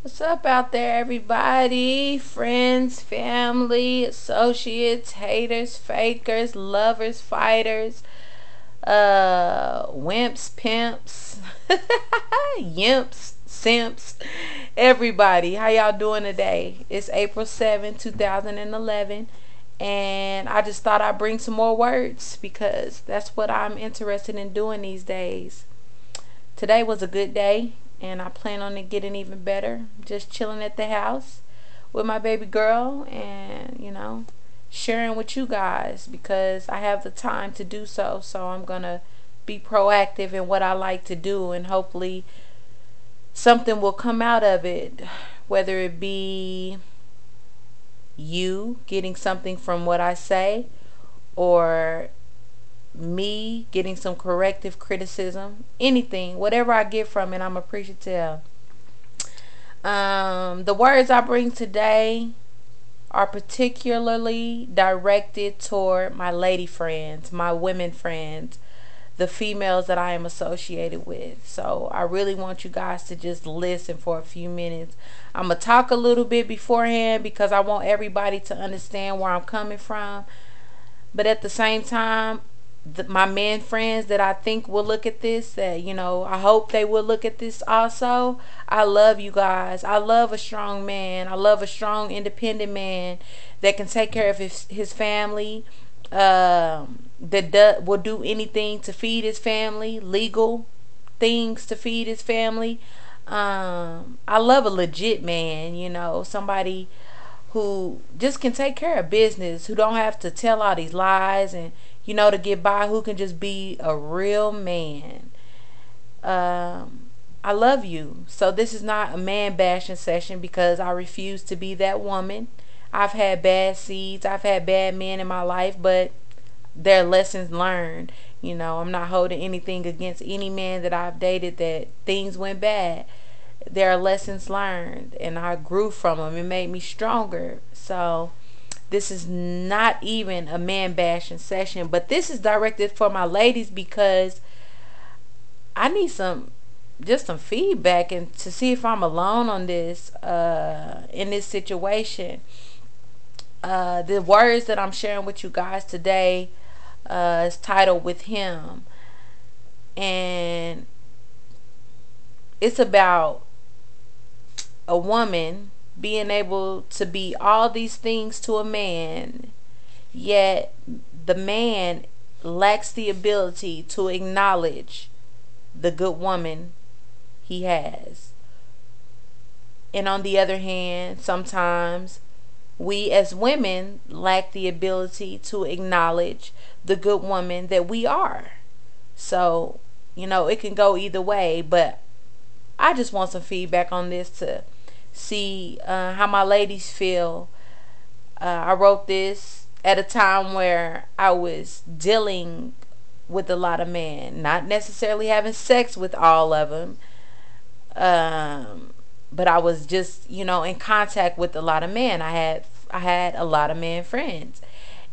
What's up out there, everybody? Friends, family, associates, haters, fakers, lovers, fighters, wimps, pimps, yimps, simps, everybody. How y'all doing today? It's April 7th, 2011, and I just thought I'd bring some more words because that's what I'm interested in doing these days. Today was a good day, and I plan on it getting even better. Just chilling at the house with my baby girl and, sharing with you guys because I have the time to do so. So I'm going to be proactive in what I like to do, and hopefully something will come out of it, whether it be you getting something from what I say or me getting some corrective criticism, anything, whatever I get from it, I'm appreciative. The words I bring today are particularly directed toward my lady friends, my women friends, the females that I am associated with. So I really want you guys to just listen for a few minutes. I'm going to talk a little bit beforehand because I want everybody to understand where I'm coming from. But at the same time, my men friends that I think will look at this, that I hope they will look at this also. I love you guys. I love a strong man. I love a strong independent man that can take care of his family, will do anything to feed his family, legal things to feed his family. I love a legit man, somebody who just can take care of business, who don't have to tell all these lies and to get by, who can just be a real man. I love you. So this is not a man bashing session because I refuse to be that woman. I've had bad seeds, I've had bad men in my life, but they're lessons learned. I'm not holding anything against any man that I've dated that things went bad. There are lessons learned, and I grew from them. It made me stronger. So this is not even a man bashing session, but this is directed for my ladies because I need some feedback and to see if I'm alone on this in this situation. The words that I'm sharing with you guys today is titled "With Him," and it's about a woman being able to be all these things to a man, yet the man lacks the ability to acknowledge the good woman he has. And on the other hand, sometimes we as women lack the ability to acknowledge the good woman that we are. So, it can go either way, but I just want some feedback on this to see how my ladies feel. I wrote this at a time where I was dealing with a lot of men, not necessarily having sex with all of them, but I was just in contact with a lot of men. I had a lot of men friends,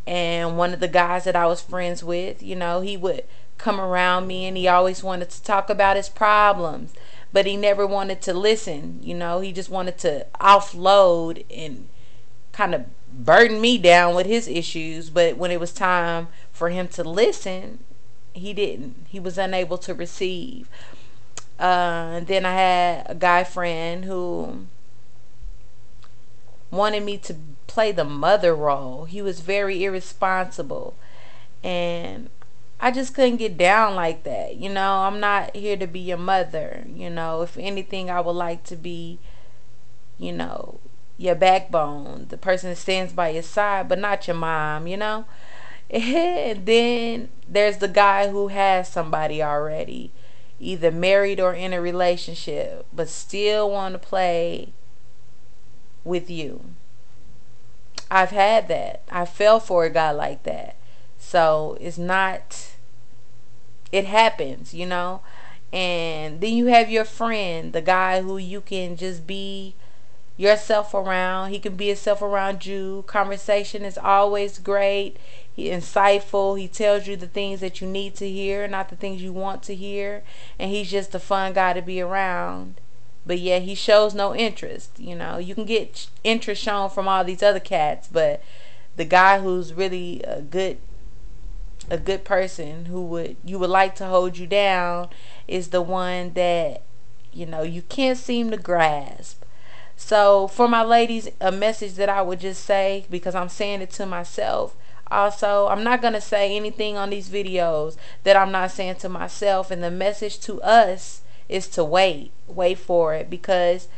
and one of the guys that I was friends with, he would come around me and he always wanted to talk about his problems, but he never wanted to listen. He just wanted to offload and kind of burden me down with his issues. But when it was time for him to listen, he didn't. He was unable to receive. And then I had a guy friend who wanted me to play the mother role. He was very irresponsible, and I just couldn't get down like that. I'm not here to be your mother. If anything, I would like to be, your backbone, the person that stands by your side, but not your mom. And then there's the guy who has somebody already, either married or in a relationship, but still want to play with you. I've had that. I fell for a guy like that. So it's not, it happens. And then you have your friend, the guy who you can just be yourself around. He can be himself around you. Conversation is always great. He's insightful. He tells you the things that you need to hear, not the things you want to hear. And he's just a fun guy to be around. but yet he shows no interest. You know, you can get interest shown from all these other cats, but the guy who's really a good person, who would you would like to hold you down, is the one that, you know, you can't seem to grasp. So for my ladies, a message that I would just say, because I'm saying it to myself also, I'm not going to say anything on these videos that I'm not saying to myself, and the message to us is to wait for it, because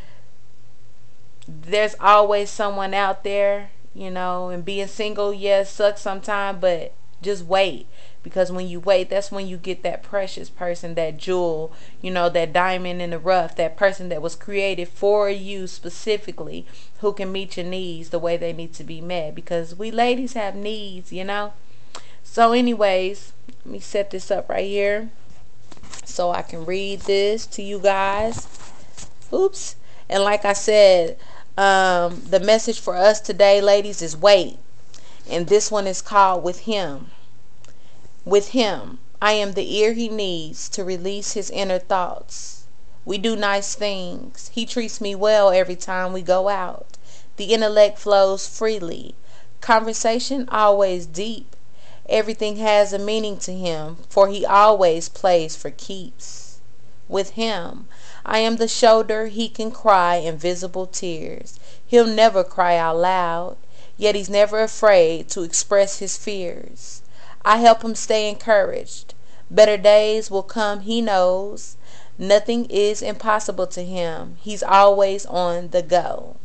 there's always someone out there, you know. And being single, yes, sucks sometimes, but just wait, because when you wait, that's when you get that precious person, that jewel, you know, that diamond in the rough, that person that was created for you specifically, who can meet your needs the way they need to be met, because we ladies have needs, you know. So anyways, let me set this up right here so I can read this to you guys. Oops. And like I said, the message for us today, ladies, is wait. And this one is called With Him. With him, I am the ear he needs to release his inner thoughts. We do nice things. He treats me well every time we go out. The intellect flows freely. Conversation always deep. Everything has a meaning to him, for he always plays for keeps. With him, I am the shoulder he can cry invisible tears. He'll never cry out loud, yet he's never afraid to express his fears. I help him stay encouraged. Better days will come, he knows. Nothing is impossible to him. He's always on the go.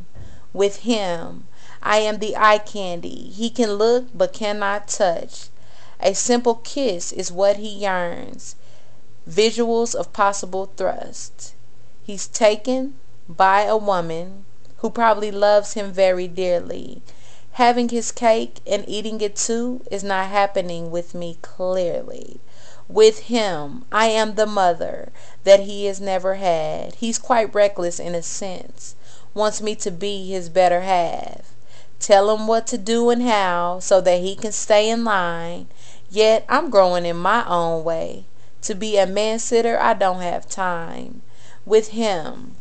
With him, I am the eye candy. He can look but cannot touch. A simple kiss is what he yearns. Visuals of possible thrust. He's taken by a woman who probably loves him very dearly. Having his cake and eating it too is not happening with me clearly. With him, I am the mother that he has never had. He's quite reckless in a sense. Wants me to be his better half. Tell him what to do and how so that he can stay in line. Yet I'm growing in my own way. To be a man-sitter, I don't have time. With him,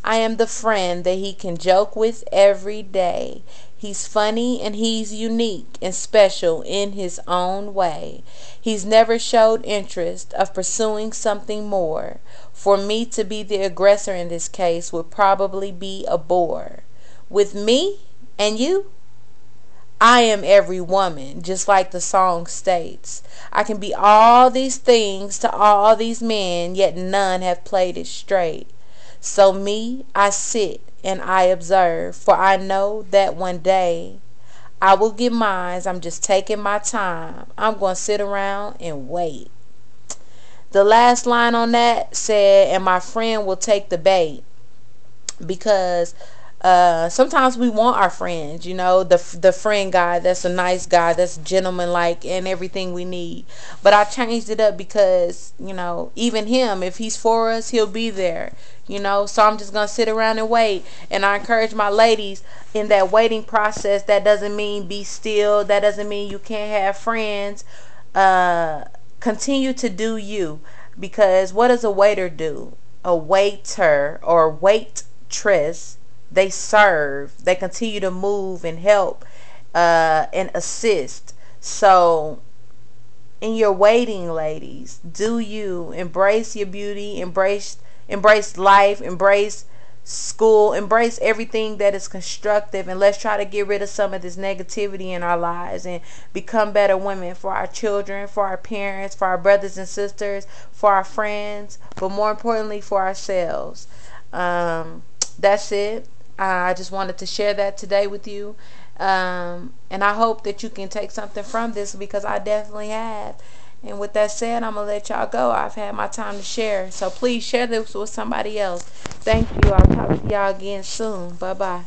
I am the friend that he can joke with every day. He's funny and he's unique and special in his own way. He's never showed interest of pursuing something more. For me to be the aggressor in this case would probably be a bore. With me and you, I am every woman, just like the song states. I can be all these things to all these men, yet none have played it straight. So me, I sit and I observe, for I know that one day I will get mine. I'm just taking my time. I'm going to sit around and wait. The last line on that said, and my friend will take the bait, because sometimes we want our friends, you know, the friend guy that's a nice guy, that's gentleman-like and everything we need. But I changed it up because, you know, even him, if he's for us, he'll be there, you know. So I'm just going to sit around and wait. And I encourage my ladies, in that waiting process, that doesn't mean be still. That doesn't mean you can't have friends. Continue to do you. Because what does a waiter do? A waiter or waitress, they serve, they continue to move and help and assist. So in your waiting, ladies, do you embrace your beauty, embrace life, embrace school, embrace everything that is constructive, and let's try to get rid of some of this negativity in our lives and become better women for our children, for our parents, for our brothers and sisters, for our friends, but more importantly for ourselves. That's it. I just wanted to share that today with you, and I hope that you can take something from this, because I definitely have. And with that said, I'm going to let y'all go. I've had my time to share. So please share this with somebody else. Thank you. I'll talk to y'all again soon. Bye-bye.